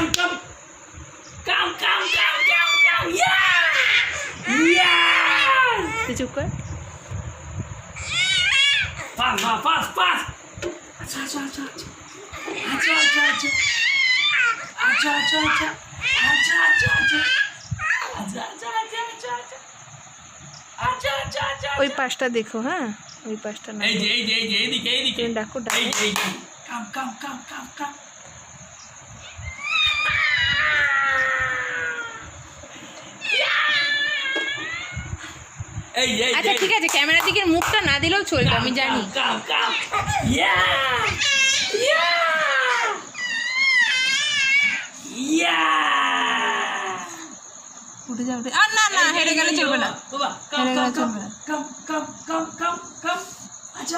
come. Come. Yeah. তুই চুপ কর। Fast. আচ্ছা। ওই পাশটা দেখো, হ্যাঁ ওই পাশটা না, এই যে এইদিকে তুমি ডাকো এই যে কাম এই আচ্ছা ঠিক আছে, ক্যামেরা দিকে মুখটা না দিলেও চলবে, আমি জানি। কাম উঠে যাও, আর না হেরে গেলে চলবে না, হেরে গেলে চলবে না। কাম আচ্ছা